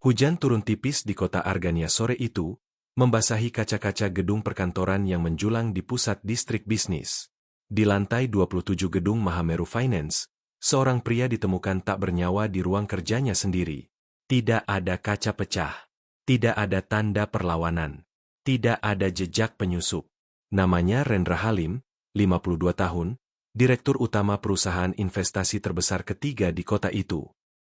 Hujan turun tipis di kota Argania sore itu, membasahi kaca-kaca gedung perkantoran yang menjulang di pusat distrik bisnis. Di lantai 27 gedung Mahameru Finance, seorang pria ditemukan tak bernyawa di ruang kerjanya sendiri. Tidak ada kaca pecah. Tidak ada tanda perlawanan. Tidak ada jejak penyusup. Namanya Rendra Halim, 52 tahun, direktur utama perusahaan investasi terbesar ketiga di kota itu.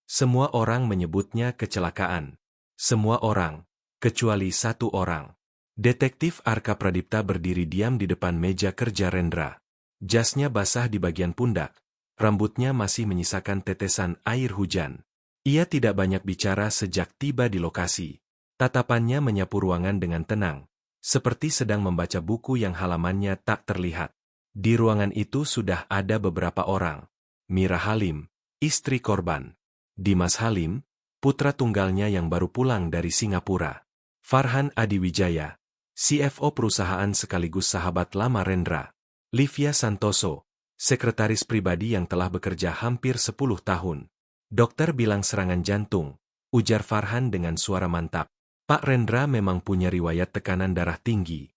Semua orang menyebutnya kecelakaan. Semua orang, kecuali satu orang. Detektif Arka Pradipta berdiri diam di depan meja kerja Rendra. Jasnya basah di bagian pundak. Rambutnya masih menyisakan tetesan air hujan. Ia tidak banyak bicara sejak tiba di lokasi. Tatapannya menyapu ruangan dengan tenang, seperti sedang membaca buku yang halamannya tak terlihat. Di ruangan itu sudah ada beberapa orang. Mira Halim, istri korban. Dimas Halim, putra tunggalnya yang baru pulang dari Singapura. Farhan Adiwijaya, CFO perusahaan sekaligus sahabat lama Rendra. Livia Santoso, sekretaris pribadi yang telah bekerja hampir 10 tahun. Dokter bilang serangan jantung, ujar Farhan dengan suara mantap. Pak Rendra memang punya riwayat tekanan darah tinggi.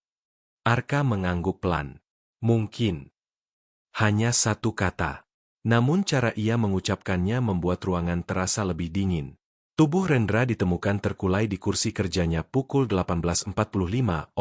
Arka mengangguk pelan. Mungkin. Hanya satu kata. Namun cara ia mengucapkannya membuat ruangan terasa lebih dingin. Tubuh Rendra ditemukan terkulai di kursi kerjanya pukul 18.45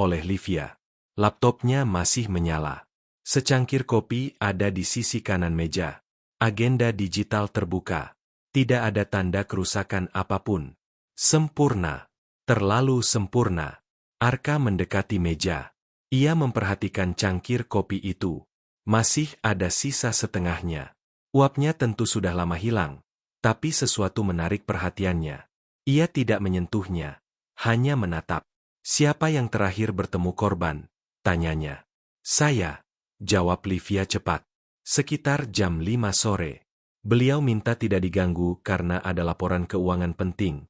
oleh Livia. Laptopnya masih menyala. Secangkir kopi ada di sisi kanan meja. Agenda digital terbuka. Tidak ada tanda kerusakan apapun. Sempurna. Terlalu sempurna. Arka mendekati meja. Ia memperhatikan cangkir kopi itu. Masih ada sisa setengahnya. Uapnya tentu sudah lama hilang, tapi sesuatu menarik perhatiannya. Ia tidak menyentuhnya, hanya menatap. Siapa yang terakhir bertemu korban? Tanyanya. Saya, jawab Livia cepat. Sekitar jam 5 sore. Beliau minta tidak diganggu karena ada laporan keuangan penting.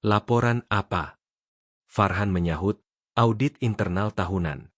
Laporan apa? Farhan menyahut, audit internal tahunan.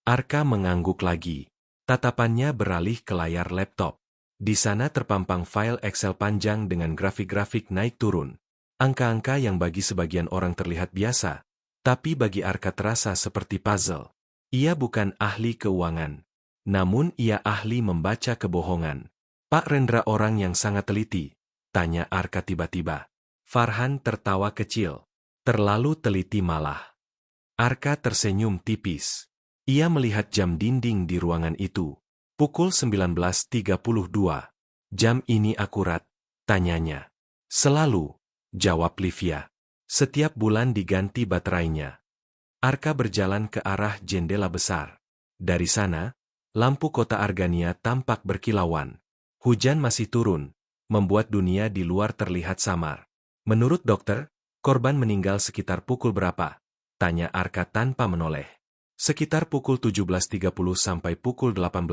Arka mengangguk lagi. Tatapannya beralih ke layar laptop. Di sana terpampang file Excel panjang dengan grafik-grafik naik turun. Angka-angka yang bagi sebagian orang terlihat biasa, tapi bagi Arka terasa seperti puzzle. Ia bukan ahli keuangan, namun ia ahli membaca kebohongan. Pak Rendra orang yang sangat teliti, tanya Arka tiba-tiba. Farhan tertawa kecil. Terlalu teliti malah. Arka tersenyum tipis. Ia melihat jam dinding di ruangan itu. Pukul 19.32. Jam ini akurat, tanyanya. Selalu, jawab Livia. Setiap bulan diganti baterainya. Arka berjalan ke arah jendela besar. Dari sana, lampu kota Argania tampak berkilauan. Hujan masih turun, membuat dunia di luar terlihat samar. Menurut dokter, korban meninggal sekitar pukul berapa? Tanya Arka tanpa menoleh. Sekitar pukul 17.30 sampai pukul 18,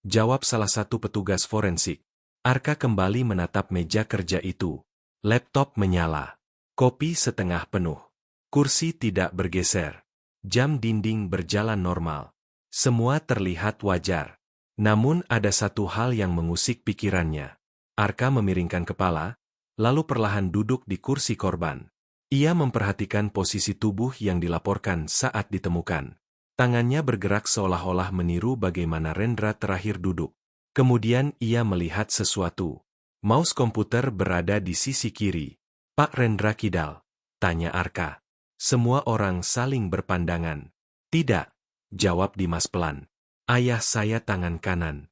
jawab salah satu petugas forensik. Arka kembali menatap meja kerja itu. Laptop menyala. Kopi setengah penuh. Kursi tidak bergeser. Jam dinding berjalan normal. Semua terlihat wajar. Namun ada satu hal yang mengusik pikirannya. Arka memiringkan kepala, lalu perlahan duduk di kursi korban. Ia memperhatikan posisi tubuh yang dilaporkan saat ditemukan. Tangannya bergerak seolah-olah meniru bagaimana Rendra terakhir duduk. Kemudian ia melihat sesuatu. Mouse komputer berada di sisi kiri. Pak Rendra kidal, tanya Arka. Semua orang saling berpandangan. Tidak, jawab Dimas pelan. Ayah saya tangan kanan.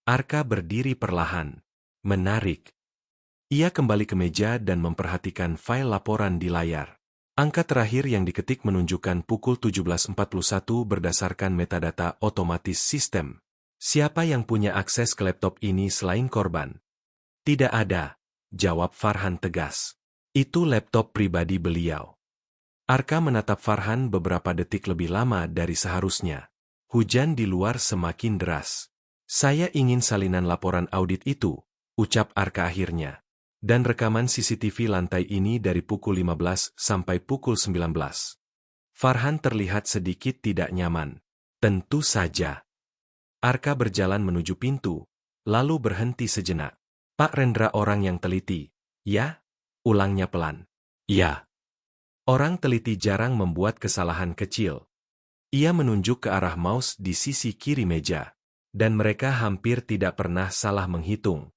Arka berdiri perlahan. Menarik. Ia kembali ke meja dan memperhatikan file laporan di layar. Angka terakhir yang diketik menunjukkan pukul 17.41 berdasarkan metadata otomatis sistem. Siapa yang punya akses ke laptop ini selain korban? Tidak ada, jawab Farhan tegas. Itu laptop pribadi beliau. Arka menatap Farhan beberapa detik lebih lama dari seharusnya. Hujan di luar semakin deras. Saya ingin salinan laporan audit itu, ucap Arka akhirnya. Dan rekaman CCTV lantai ini dari pukul 15 sampai pukul 19. Farhan terlihat sedikit tidak nyaman. Tentu saja. Arka berjalan menuju pintu, lalu berhenti sejenak. Pak Rendra orang yang teliti. Ya? Ulangnya pelan. Ya. Orang teliti jarang membuat kesalahan kecil. Ia menunjuk ke arah mouse di sisi kiri meja. Dan mereka hampir tidak pernah salah menghitung.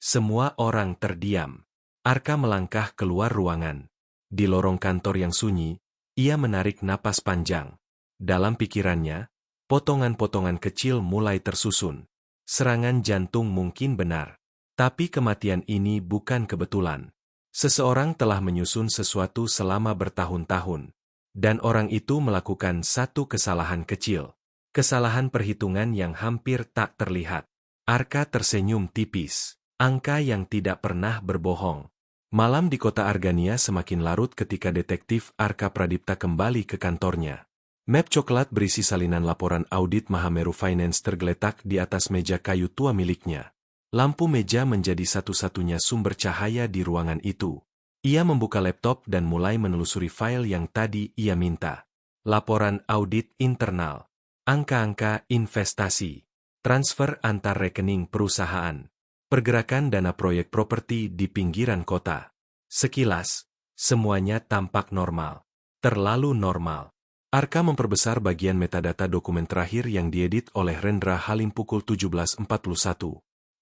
Semua orang terdiam. Arka melangkah keluar ruangan. Di lorong kantor yang sunyi, ia menarik napas panjang. Dalam pikirannya, potongan-potongan kecil mulai tersusun. Serangan jantung mungkin benar. Tapi kematian ini bukan kebetulan. Seseorang telah menyusun sesuatu selama bertahun-tahun. Dan orang itu melakukan satu kesalahan kecil. Kesalahan perhitungan yang hampir tak terlihat. Arka tersenyum tipis. Angka yang tidak pernah berbohong. Malam di kota Argania semakin larut ketika detektif Arka Pradipta kembali ke kantornya. Map coklat berisi salinan laporan audit Mahameru Finance tergeletak di atas meja kayu tua miliknya. Lampu meja menjadi satu-satunya sumber cahaya di ruangan itu. Ia membuka laptop dan mulai menelusuri file yang tadi ia minta. Laporan audit internal. Angka-angka investasi. Transfer antar rekening perusahaan. Pergerakan dana proyek properti di pinggiran kota. Sekilas, semuanya tampak normal. Terlalu normal. Arka memperbesar bagian metadata dokumen terakhir yang diedit oleh Rendra Halim pukul 17.41.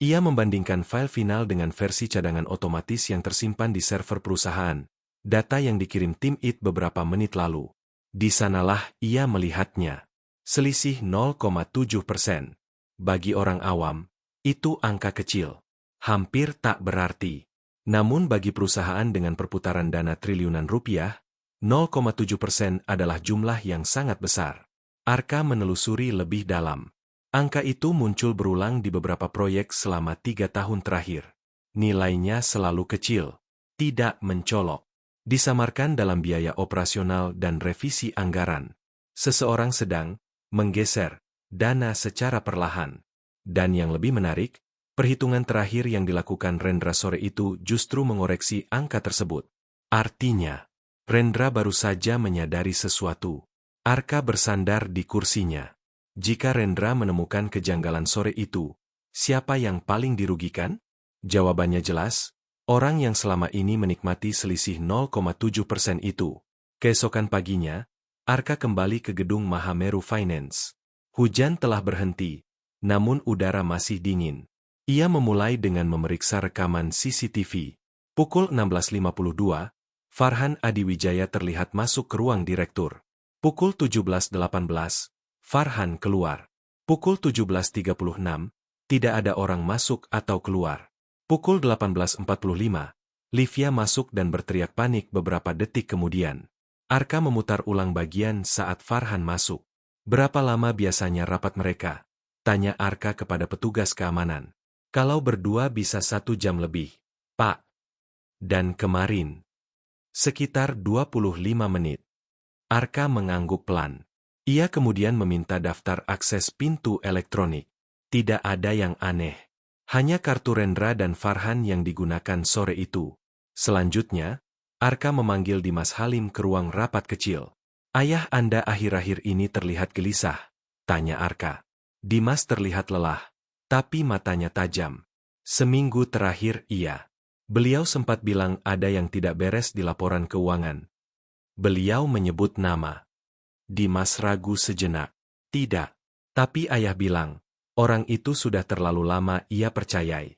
Ia membandingkan file final dengan versi cadangan otomatis yang tersimpan di server perusahaan. Data yang dikirim tim IT beberapa menit lalu. Di sanalah ia melihatnya. Selisih 0,7%. Bagi orang awam, itu angka kecil. Hampir tak berarti. Namun bagi perusahaan dengan perputaran dana triliunan rupiah, 0,7% adalah jumlah yang sangat besar. Arka menelusuri lebih dalam. Angka itu muncul berulang di beberapa proyek selama 3 tahun terakhir. Nilainya selalu kecil, tidak mencolok. Disamarkan dalam biaya operasional dan revisi anggaran. Seseorang sedang menggeser dana secara perlahan. Dan yang lebih menarik, perhitungan terakhir yang dilakukan Rendra sore itu justru mengoreksi angka tersebut. Artinya, Rendra baru saja menyadari sesuatu. Arka bersandar di kursinya. Jika Rendra menemukan kejanggalan sore itu, siapa yang paling dirugikan? Jawabannya jelas, orang yang selama ini menikmati selisih 0,7% itu. Keesokan paginya, Arka kembali ke gedung Mahameru Finance. Hujan telah berhenti, namun udara masih dingin. Ia memulai dengan memeriksa rekaman CCTV. Pukul 16.52, Farhan Adiwijaya terlihat masuk ke ruang direktur. Pukul 17.18, Farhan keluar. Pukul 17.36, tidak ada orang masuk atau keluar. Pukul 18.45, Livia masuk dan berteriak panik beberapa detik kemudian. Arka memutar ulang bagian saat Farhan masuk. Berapa lama biasanya rapat mereka? Tanya Arka kepada petugas keamanan. Kalau berdua bisa 1 jam lebih, Pak. Dan kemarin? Sekitar 25 menit. Arka mengangguk pelan. Ia kemudian meminta daftar akses pintu elektronik. Tidak ada yang aneh. Hanya kartu Rendra dan Farhan yang digunakan sore itu. Selanjutnya, Arka memanggil Dimas Halim ke ruang rapat kecil. Ayah Anda akhir-akhir ini terlihat gelisah, tanya Arka. Dimas terlihat lelah, tapi matanya tajam. Seminggu terakhir iya. Beliau sempat bilang ada yang tidak beres di laporan keuangan. Beliau menyebut nama. Dimas ragu sejenak. Tidak. Tapi ayah bilang, orang itu sudah terlalu lama ia percayai.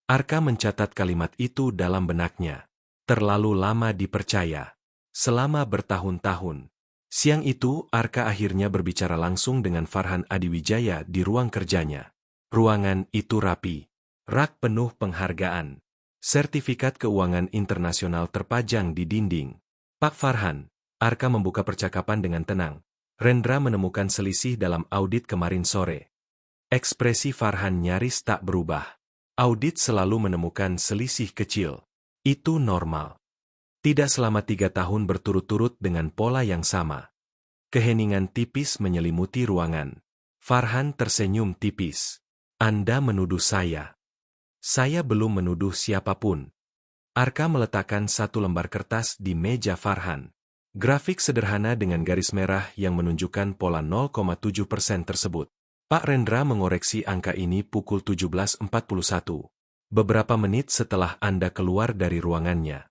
Arka mencatat kalimat itu dalam benaknya. Terlalu lama dipercaya. Selama bertahun-tahun. Siang itu, Arka akhirnya berbicara langsung dengan Farhan Adiwijaya di ruang kerjanya. Ruangan itu rapi. Rak penuh penghargaan. Sertifikat keuangan internasional terpajang di dinding. Pak Farhan, Arka membuka percakapan dengan tenang. Rendra menemukan selisih dalam audit kemarin sore. Ekspresi Farhan nyaris tak berubah. Audit selalu menemukan selisih kecil. Itu normal. Tidak selama 3 tahun berturut-turut dengan pola yang sama. Keheningan tipis menyelimuti ruangan. Farhan tersenyum tipis. Anda menuduh saya. Saya belum menuduh siapapun. Arka meletakkan 1 lembar kertas di meja Farhan. Grafik sederhana dengan garis merah yang menunjukkan pola 0,7% tersebut. Pak Rendra mengoreksi angka ini pukul 17.41. Beberapa menit setelah Anda keluar dari ruangannya.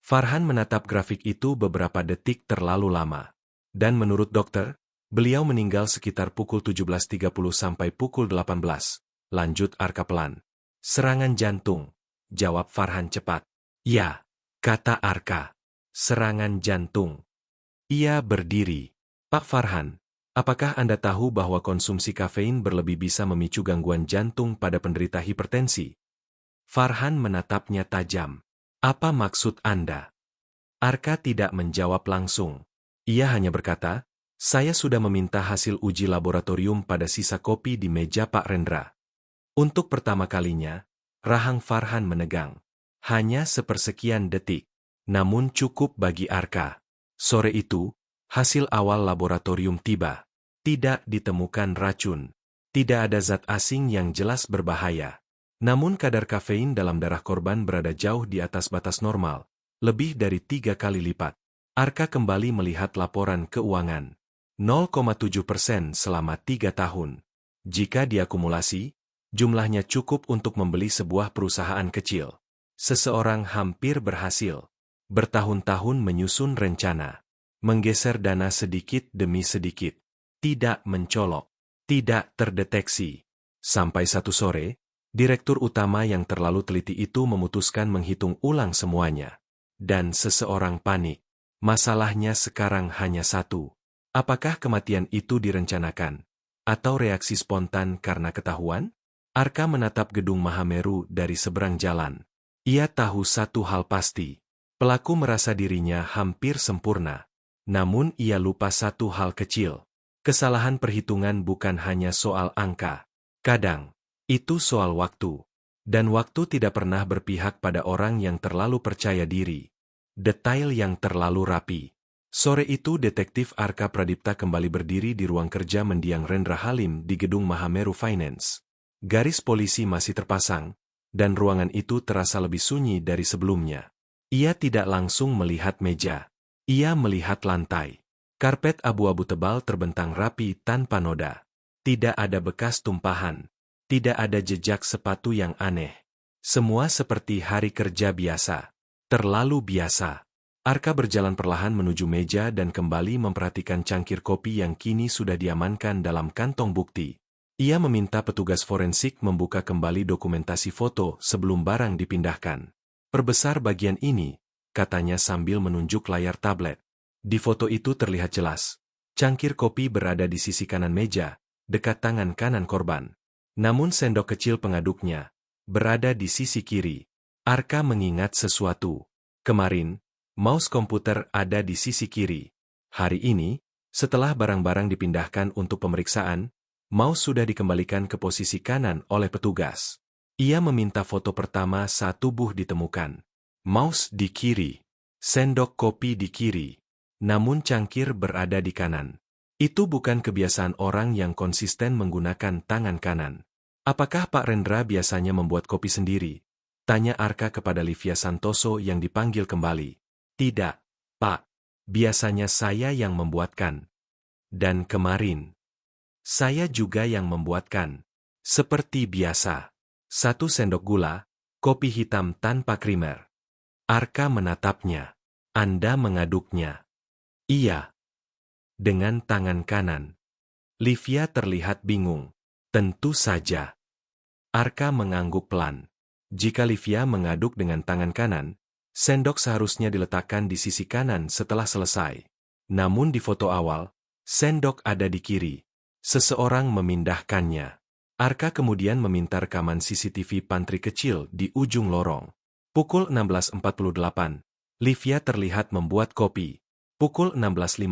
Farhan menatap grafik itu beberapa detik terlalu lama. Dan menurut dokter, beliau meninggal sekitar pukul 17.30 sampai pukul 18. Lanjut Arka pelan. Serangan jantung, jawab Farhan cepat. Ya, kata Arka. Serangan jantung. Ia berdiri. Pak Farhan, apakah Anda tahu bahwa konsumsi kafein berlebih bisa memicu gangguan jantung pada penderita hipertensi? Farhan menatapnya tajam. Apa maksud Anda? Arka tidak menjawab langsung. Ia hanya berkata, saya sudah meminta hasil uji laboratorium pada sisa kopi di meja Pak Rendra. Untuk pertama kalinya, rahang Farhan menegang. Hanya sepersekian detik. Namun cukup bagi Arka. Sore itu, hasil awal laboratorium tiba. Tidak ditemukan racun. Tidak ada zat asing yang jelas berbahaya. Namun kadar kafein dalam darah korban berada jauh di atas batas normal. Lebih dari 3 kali lipat. Arka kembali melihat laporan keuangan. 0,7% selama 3 tahun. Jika diakumulasi, jumlahnya cukup untuk membeli sebuah perusahaan kecil. Seseorang hampir berhasil. Bertahun-tahun menyusun rencana. Menggeser dana sedikit demi sedikit. Tidak mencolok. Tidak terdeteksi. Sampai satu sore, direktur utama yang terlalu teliti itu memutuskan menghitung ulang semuanya. Dan seseorang panik. Masalahnya sekarang hanya satu. Apakah kematian itu direncanakan? Atau reaksi spontan karena ketahuan? Arka menatap gedung Mahameru dari seberang jalan. Ia tahu satu hal pasti. Pelaku merasa dirinya hampir sempurna. Namun ia lupa satu hal kecil. Kesalahan perhitungan bukan hanya soal angka. Kadang, itu soal waktu. Dan waktu tidak pernah berpihak pada orang yang terlalu percaya diri. Detail yang terlalu rapi. Sore itu detektif Arka Pradipta kembali berdiri di ruang kerja mendiang Rendra Halim di gedung Mahameru Finance. Garis polisi masih terpasang, dan ruangan itu terasa lebih sunyi dari sebelumnya. Ia tidak langsung melihat meja. Ia melihat lantai. Karpet abu-abu tebal terbentang rapi tanpa noda. Tidak ada bekas tumpahan. Tidak ada jejak sepatu yang aneh. Semua seperti hari kerja biasa. Terlalu biasa. Arka berjalan perlahan menuju meja dan kembali memperhatikan cangkir kopi yang kini sudah diamankan dalam kantong bukti. Ia meminta petugas forensik membuka kembali dokumentasi foto sebelum barang dipindahkan. Perbesar bagian ini, katanya sambil menunjuk layar tablet. Di foto itu terlihat jelas. Cangkir kopi berada di sisi kanan meja, dekat tangan kanan korban. Namun sendok kecil pengaduknya berada di sisi kiri. Arka mengingat sesuatu. Kemarin, mouse komputer ada di sisi kiri. Hari ini, setelah barang-barang dipindahkan untuk pemeriksaan, mouse sudah dikembalikan ke posisi kanan oleh petugas. Ia meminta foto pertama saat tubuh ditemukan. Mouse di kiri. Sendok kopi di kiri. Namun cangkir berada di kanan. Itu bukan kebiasaan orang yang konsisten menggunakan tangan kanan. Apakah Pak Rendra biasanya membuat kopi sendiri? Tanya Arka kepada Livia Santoso yang dipanggil kembali. Tidak, Pak. Biasanya saya yang membuatkan. Dan kemarin, saya juga yang membuatkan. Seperti biasa. 1 sendok gula, kopi hitam tanpa krimer. Arka menatapnya. Anda mengaduknya. Iya. Dengan tangan kanan. Livia terlihat bingung. Tentu saja. Arka mengangguk pelan. Jika Livia mengaduk dengan tangan kanan, sendok seharusnya diletakkan di sisi kanan setelah selesai. Namun di foto awal, sendok ada di kiri. Seseorang memindahkannya. Arka kemudian meminta rekaman CCTV pantry kecil di ujung lorong. Pukul 16.48, Livia terlihat membuat kopi. Pukul 16.50,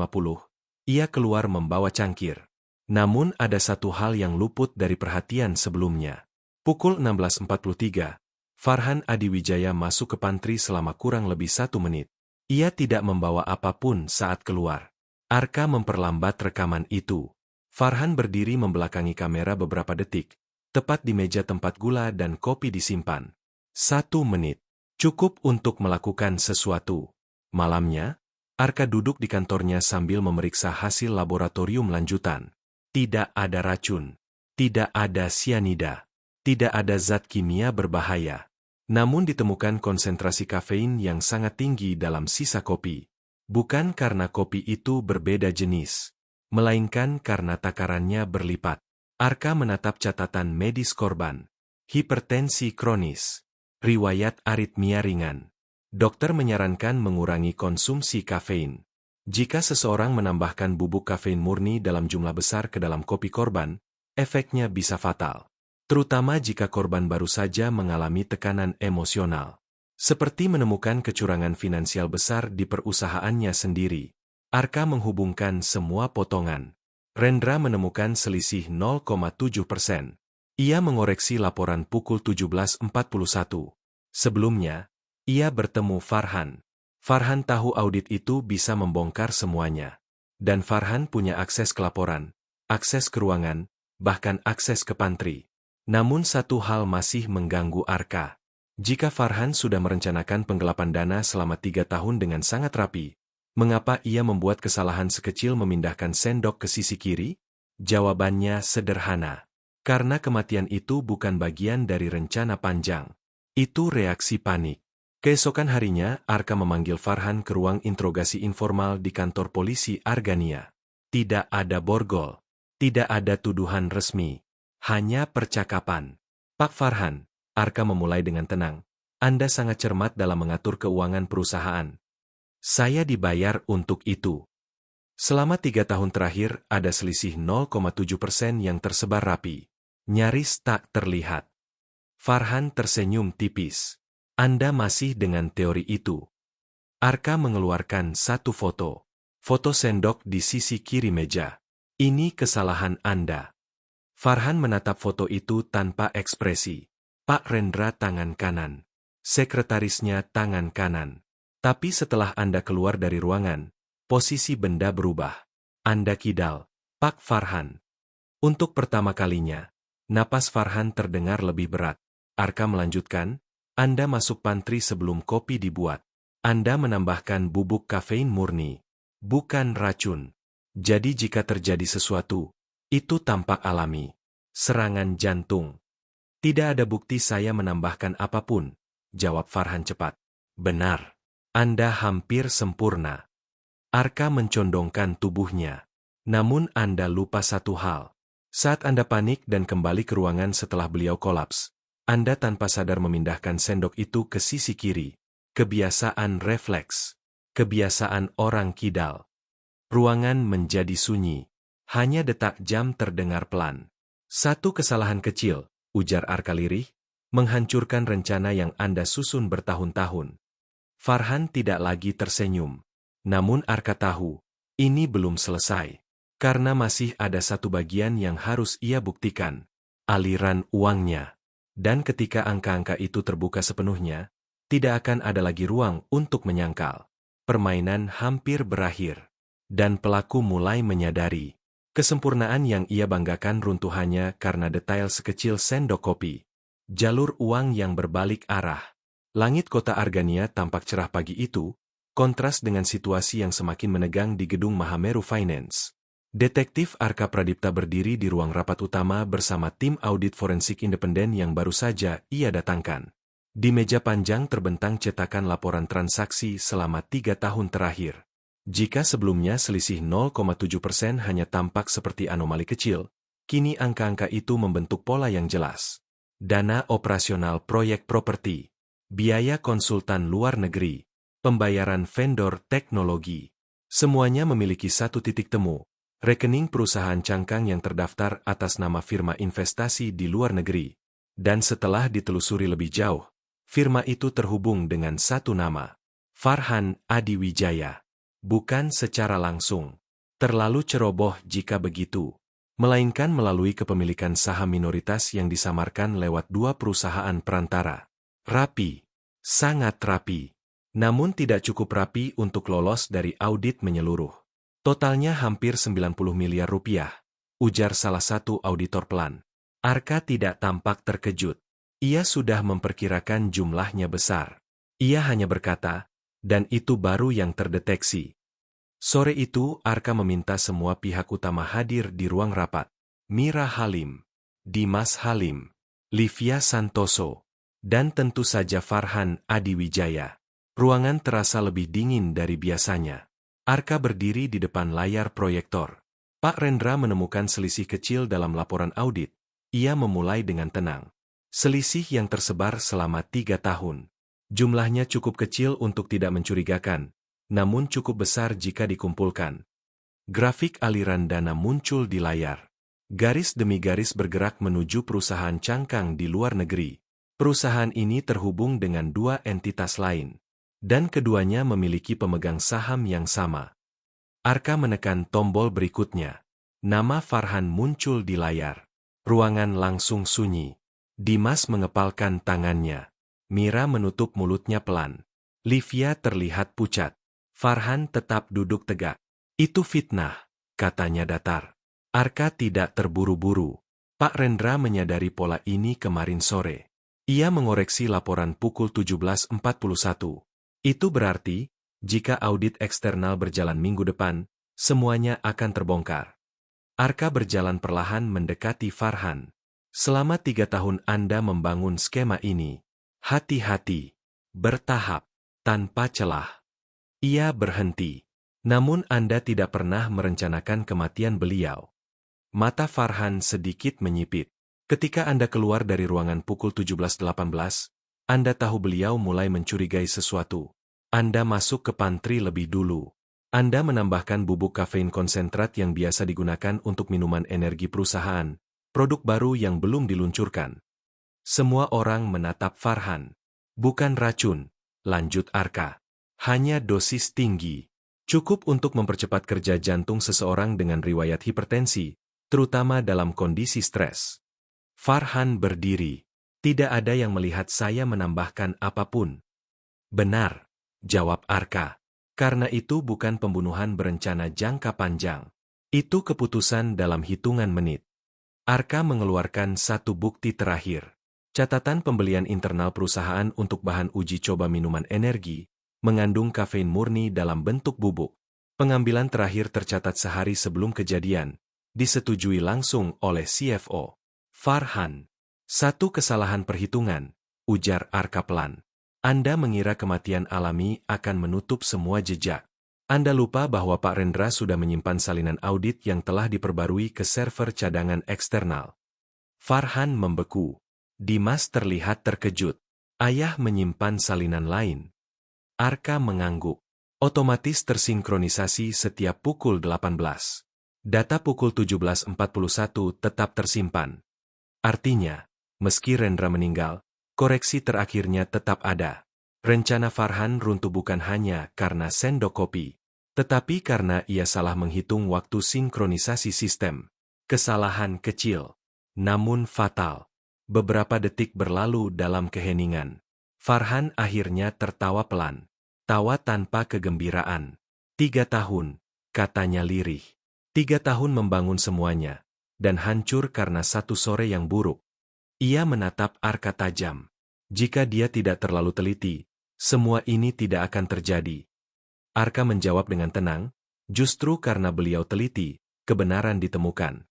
ia keluar membawa cangkir. Namun ada satu hal yang luput dari perhatian sebelumnya. Pukul 16.43, Farhan Adiwijaya masuk ke pantry selama kurang lebih 1 menit. Ia tidak membawa apapun saat keluar. Arka memperlambat rekaman itu. Farhan berdiri membelakangi kamera beberapa detik, tepat di meja tempat gula dan kopi disimpan. 1 menit. Cukup untuk melakukan sesuatu. Malamnya, Arka duduk di kantornya sambil memeriksa hasil laboratorium lanjutan. Tidak ada racun. Tidak ada sianida. Tidak ada zat kimia berbahaya. Namun ditemukan konsentrasi kafein yang sangat tinggi dalam sisa kopi. Bukan karena kopi itu berbeda jenis, melainkan karena takarannya berlipat. Arka menatap catatan medis korban. Hipertensi kronis. Riwayat aritmia ringan. Dokter menyarankan mengurangi konsumsi kafein. Jika seseorang menambahkan bubuk kafein murni dalam jumlah besar ke dalam kopi korban, efeknya bisa fatal. Terutama jika korban baru saja mengalami tekanan emosional. Seperti menemukan kecurangan finansial besar di perusahaannya sendiri. Arka menghubungkan semua potongan. Rendra menemukan selisih 0,7%. Ia mengoreksi laporan pukul 17.41. Sebelumnya, ia bertemu Farhan. Farhan tahu audit itu bisa membongkar semuanya. Dan Farhan punya akses ke laporan, akses ke ruangan, bahkan akses ke pantry. Namun satu hal masih mengganggu Arka. Jika Farhan sudah merencanakan penggelapan dana selama 3 tahun dengan sangat rapi, mengapa ia membuat kesalahan sekecil memindahkan sendok ke sisi kiri? Jawabannya sederhana. Karena kematian itu bukan bagian dari rencana panjang. Itu reaksi panik. Keesokan harinya, Arka memanggil Farhan ke ruang interogasi informal di kantor polisi Argania. Tidak ada borgol. Tidak ada tuduhan resmi. Hanya percakapan. Pak Farhan, Arka memulai dengan tenang. Anda sangat cermat dalam mengatur keuangan perusahaan. Saya dibayar untuk itu. Selama 3 tahun terakhir, ada selisih 0,7% yang tersebar rapi. Nyaris tak terlihat. Farhan tersenyum tipis. Anda masih dengan teori itu. Arka mengeluarkan satu foto. Foto sendok di sisi kiri meja. Ini kesalahan Anda. Farhan menatap foto itu tanpa ekspresi. Pak Rendra tangan kanan. Sekretarisnya tangan kanan. Tapi setelah Anda keluar dari ruangan, posisi benda berubah. Anda kidal, Pak Farhan. Untuk pertama kalinya, napas Farhan terdengar lebih berat. Arka melanjutkan, Anda masuk pantry sebelum kopi dibuat. Anda menambahkan bubuk kafein murni, bukan racun. Jadi jika terjadi sesuatu, itu tampak alami. Serangan jantung. Tidak ada bukti saya menambahkan apapun, jawab Farhan cepat. Benar. Anda hampir sempurna. Arka mencondongkan tubuhnya. Namun Anda lupa satu hal. Saat Anda panik dan kembali ke ruangan setelah beliau kolaps, Anda tanpa sadar memindahkan sendok itu ke sisi kiri. Kebiasaan refleks. Kebiasaan orang kidal. Ruangan menjadi sunyi. Hanya detak jam terdengar pelan. Satu kesalahan kecil, ujar Arka lirih, menghancurkan rencana yang Anda susun bertahun-tahun. Farhan tidak lagi tersenyum. Namun Arka tahu, ini belum selesai. Karena masih ada satu bagian yang harus ia buktikan. Aliran uangnya. Dan ketika angka-angka itu terbuka sepenuhnya, tidak akan ada lagi ruang untuk menyangkal. Permainan hampir berakhir. Dan pelaku mulai menyadari. Kesempurnaan yang ia banggakan runtuhannya karena detail sekecil sendok kopi. Jalur uang yang berbalik arah. Langit kota Argania tampak cerah pagi itu, kontras dengan situasi yang semakin menegang di gedung Mahameru Finance. Detektif Arka Pradipta berdiri di ruang rapat utama bersama tim audit forensik independen yang baru saja ia datangkan. Di meja panjang terbentang cetakan laporan transaksi selama 3 tahun terakhir. Jika sebelumnya selisih 0,7% hanya tampak seperti anomali kecil, kini angka-angka itu membentuk pola yang jelas. Dana operasional proyek properti, biaya konsultan luar negeri, pembayaran vendor teknologi. Semuanya memiliki satu titik temu, rekening perusahaan cangkang yang terdaftar atas nama firma investasi di luar negeri. Dan setelah ditelusuri lebih jauh, firma itu terhubung dengan satu nama, Farhan Adiwijaya. Bukan secara langsung. Terlalu ceroboh jika begitu. Melainkan melalui kepemilikan saham minoritas yang disamarkan lewat 2 perusahaan perantara. Rapi. Sangat rapi. Namun tidak cukup rapi untuk lolos dari audit menyeluruh. Totalnya hampir 90 miliar rupiah. Ujar salah satu auditor pelan. Arka tidak tampak terkejut. Ia sudah memperkirakan jumlahnya besar. Ia hanya berkata, dan itu baru yang terdeteksi. Sore itu, Arka meminta semua pihak utama hadir di ruang rapat. Mira Halim, Dimas Halim, Livia Santoso, Dan tentu saja Farhan Adiwijaya. Ruangan terasa lebih dingin dari biasanya. Arka berdiri di depan layar proyektor. Pak Rendra menemukan selisih kecil dalam laporan audit. Ia memulai dengan tenang. Selisih yang tersebar selama 3 tahun. Jumlahnya cukup kecil untuk tidak mencurigakan, namun cukup besar jika dikumpulkan. Grafik aliran dana muncul di layar. Garis demi garis bergerak menuju perusahaan cangkang di luar negeri. Perusahaan ini terhubung dengan 2 entitas lain. Dan keduanya memiliki pemegang saham yang sama. Arka menekan tombol berikutnya. Nama Farhan muncul di layar. Ruangan langsung sunyi. Dimas mengepalkan tangannya. Mira menutup mulutnya pelan. Livia terlihat pucat. Farhan tetap duduk tegak. Itu fitnah, katanya datar. Arka tidak terburu-buru. Pak Rendra menyadari pola ini kemarin sore. Ia mengoreksi laporan pukul 17.41. Itu berarti, jika audit eksternal berjalan minggu depan, semuanya akan terbongkar. Arka berjalan perlahan mendekati Farhan. Selama 3 tahun Anda membangun skema ini. Hati-hati. Bertahap. Tanpa celah. Ia berhenti. Namun Anda tidak pernah merencanakan kematian beliau. Mata Farhan sedikit menyipit. Ketika Anda keluar dari ruangan pukul 17.18, Anda tahu beliau mulai mencurigai sesuatu. Anda masuk ke pantry lebih dulu. Anda menambahkan bubuk kafein konsentrat yang biasa digunakan untuk minuman energi perusahaan, produk baru yang belum diluncurkan. Semua orang menatap Farhan. Bukan racun, lanjut Arka. Hanya dosis tinggi. Cukup untuk mempercepat kerja jantung seseorang dengan riwayat hipertensi, terutama dalam kondisi stres. Farhan berdiri. Tidak ada yang melihat saya menambahkan apapun. Benar, jawab Arka. Karena itu bukan pembunuhan berencana jangka panjang. Itu keputusan dalam hitungan menit. Arka mengeluarkan satu bukti terakhir. Catatan pembelian internal perusahaan untuk bahan uji coba minuman energi, mengandung kafein murni dalam bentuk bubuk. Pengambilan terakhir tercatat sehari sebelum kejadian, disetujui langsung oleh CFO. Farhan. Satu kesalahan perhitungan, ujar Arka pelan. Anda mengira kematian alami akan menutup semua jejak. Anda lupa bahwa Pak Rendra sudah menyimpan salinan audit yang telah diperbarui ke server cadangan eksternal. Farhan membeku. Dimas terlihat terkejut. Ayah menyimpan salinan lain. Arka mengangguk. Otomatis tersinkronisasi setiap pukul 18. Data pukul 17.41 tetap tersimpan. Artinya, meski Rendra meninggal, koreksi terakhirnya tetap ada. Rencana Farhan runtuh bukan hanya karena sendok kopi, tetapi karena ia salah menghitung waktu sinkronisasi sistem. Kesalahan kecil, namun fatal. Beberapa detik berlalu dalam keheningan. Farhan akhirnya tertawa pelan. Tawa tanpa kegembiraan. 3 tahun, katanya lirih. 3 tahun membangun semuanya, dan hancur karena satu sore yang buruk. Ia menatap Arka tajam. Jika dia tidak terlalu teliti, semua ini tidak akan terjadi. Arka menjawab dengan tenang, justru karena beliau teliti, kebenaran ditemukan.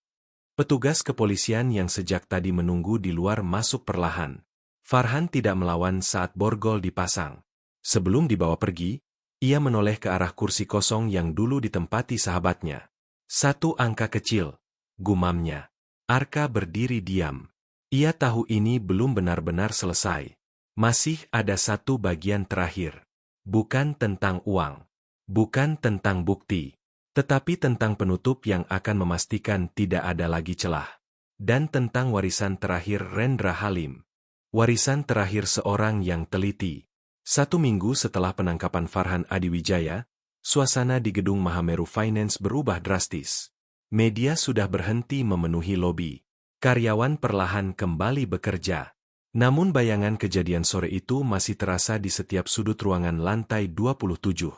Petugas kepolisian yang sejak tadi menunggu di luar masuk perlahan. Farhan tidak melawan saat borgol dipasang. Sebelum dibawa pergi, ia menoleh ke arah kursi kosong yang dulu ditempati sahabatnya. 1 angka kecil, gumamnya. Arka berdiri diam. Ia tahu ini belum benar-benar selesai. Masih ada satu bagian terakhir. Bukan tentang uang. Bukan tentang bukti. Tetapi tentang penutup yang akan memastikan tidak ada lagi celah. Dan tentang warisan terakhir Rendra Halim. Warisan terakhir seorang yang teliti. 1 minggu setelah penangkapan Farhan Adiwijaya, suasana di gedung Mahameru Finance berubah drastis. Media sudah berhenti memenuhi lobi. Karyawan perlahan kembali bekerja. Namun bayangan kejadian sore itu masih terasa di setiap sudut ruangan lantai 27.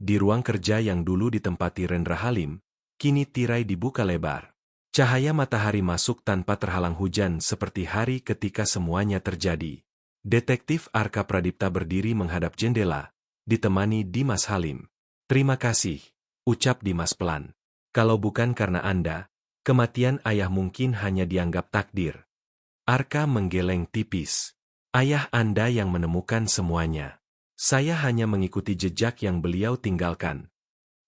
Di ruang kerja yang dulu ditempati Rendra Halim, kini tirai dibuka lebar. Cahaya matahari masuk tanpa terhalang hujan seperti hari ketika semuanya terjadi. Detektif Arka Pradipta berdiri menghadap jendela, ditemani Dimas Halim. Terima kasih, ucap Dimas pelan. Kalau bukan karena Anda, kematian ayah mungkin hanya dianggap takdir. Arka menggeleng tipis. Ayah Anda yang menemukan semuanya. Saya hanya mengikuti jejak yang beliau tinggalkan.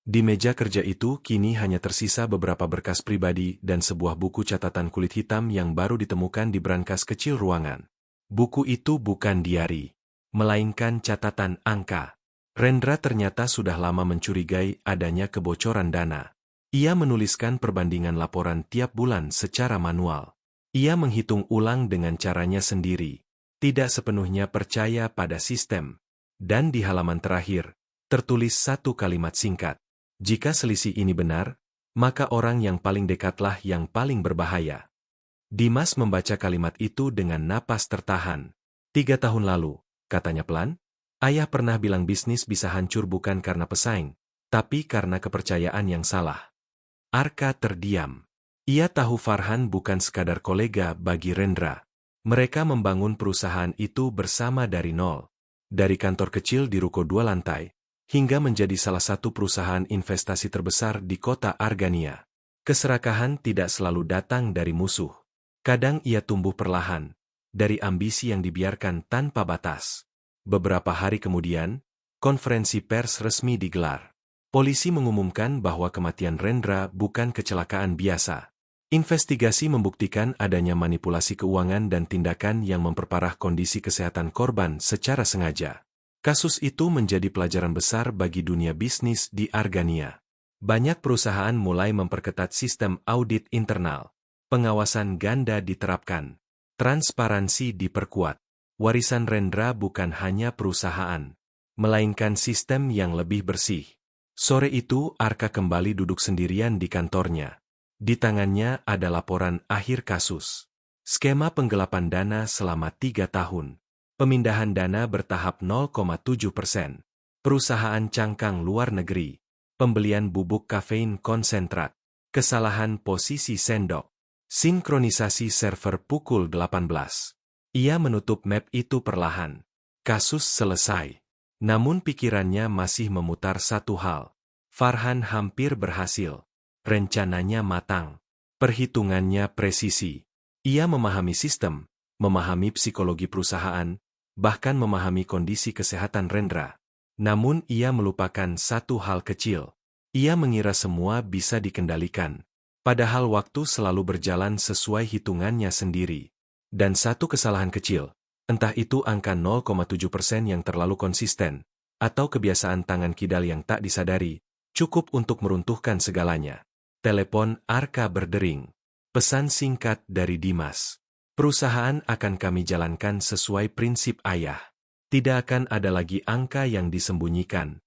Di meja kerja itu kini hanya tersisa beberapa berkas pribadi dan sebuah buku catatan kulit hitam yang baru ditemukan di brankas kecil ruangan. Buku itu bukan diari, melainkan catatan angka. Rendra ternyata sudah lama mencurigai adanya kebocoran dana. Ia menuliskan perbandingan laporan tiap bulan secara manual. Ia menghitung ulang dengan caranya sendiri, tidak sepenuhnya percaya pada sistem. Dan di halaman terakhir, tertulis satu kalimat singkat. Jika selisih ini benar, maka orang yang paling dekatlah yang paling berbahaya. Dimas membaca kalimat itu dengan napas tertahan. 3 tahun lalu, katanya pelan, ayah pernah bilang bisnis bisa hancur bukan karena pesaing, tapi karena kepercayaan yang salah. Arka terdiam. Ia tahu Farhan bukan sekadar kolega bagi Rendra. Mereka membangun perusahaan itu bersama dari nol. Dari kantor kecil di ruko 2 lantai, hingga menjadi salah satu perusahaan investasi terbesar di kota Argania. Keserakahan tidak selalu datang dari musuh. Kadang ia tumbuh perlahan, dari ambisi yang dibiarkan tanpa batas. Beberapa hari kemudian, konferensi pers resmi digelar. Polisi mengumumkan bahwa kematian Rendra bukan kecelakaan biasa. Investigasi membuktikan adanya manipulasi keuangan dan tindakan yang memperparah kondisi kesehatan korban secara sengaja. Kasus itu menjadi pelajaran besar bagi dunia bisnis di Argania. Banyak perusahaan mulai memperketat sistem audit internal. Pengawasan ganda diterapkan. Transparansi diperkuat. Warisan Rendra bukan hanya perusahaan, melainkan sistem yang lebih bersih. Sore itu Arka kembali duduk sendirian di kantornya. Di tangannya ada laporan akhir kasus. Skema penggelapan dana selama 3 tahun. Pemindahan dana bertahap 0,7%. Perusahaan cangkang luar negeri. Pembelian bubuk kafein konsentrat. Kesalahan posisi sendok. Sinkronisasi server pukul 18. Ia menutup map itu perlahan. Kasus selesai. Namun pikirannya masih memutar satu hal. Farhan hampir berhasil. Rencananya matang. Perhitungannya presisi. Ia memahami sistem, memahami psikologi perusahaan, bahkan memahami kondisi kesehatan Rendra. Namun ia melupakan satu hal kecil. Ia mengira semua bisa dikendalikan. Padahal waktu selalu berjalan sesuai hitungannya sendiri. Dan satu kesalahan kecil, entah itu angka 0,7% yang terlalu konsisten, atau kebiasaan tangan kidal yang tak disadari, cukup untuk meruntuhkan segalanya. Telepon Arka berdering. Pesan singkat dari Dimas. Perusahaan akan kami jalankan sesuai prinsip ayah. Tidak akan ada lagi angka yang disembunyikan.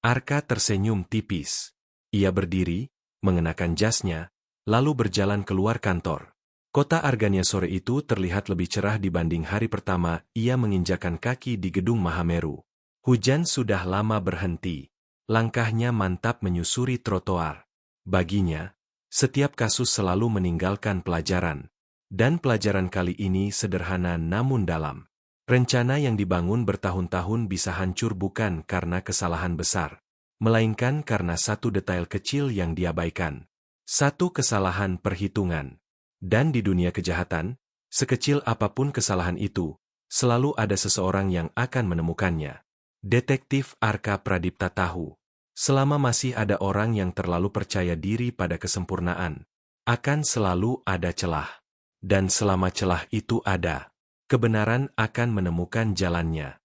Arka tersenyum tipis. Ia berdiri, mengenakan jasnya, lalu berjalan keluar kantor. Kota Argania sore itu terlihat lebih cerah dibanding hari pertama ia menginjakan kaki di gedung Mahameru. Hujan sudah lama berhenti. Langkahnya mantap menyusuri trotoar. Baginya, setiap kasus selalu meninggalkan pelajaran. Dan pelajaran kali ini sederhana namun dalam. Rencana yang dibangun bertahun-tahun bisa hancur bukan karena kesalahan besar, melainkan karena satu detail kecil yang diabaikan. Satu kesalahan perhitungan. Dan di dunia kejahatan, sekecil apapun kesalahan itu, selalu ada seseorang yang akan menemukannya. Detektif Arka Pradipta tahu. Selama masih ada orang yang terlalu percaya diri pada kesempurnaan, akan selalu ada celah. Dan selama celah itu ada, kebenaran akan menemukan jalannya.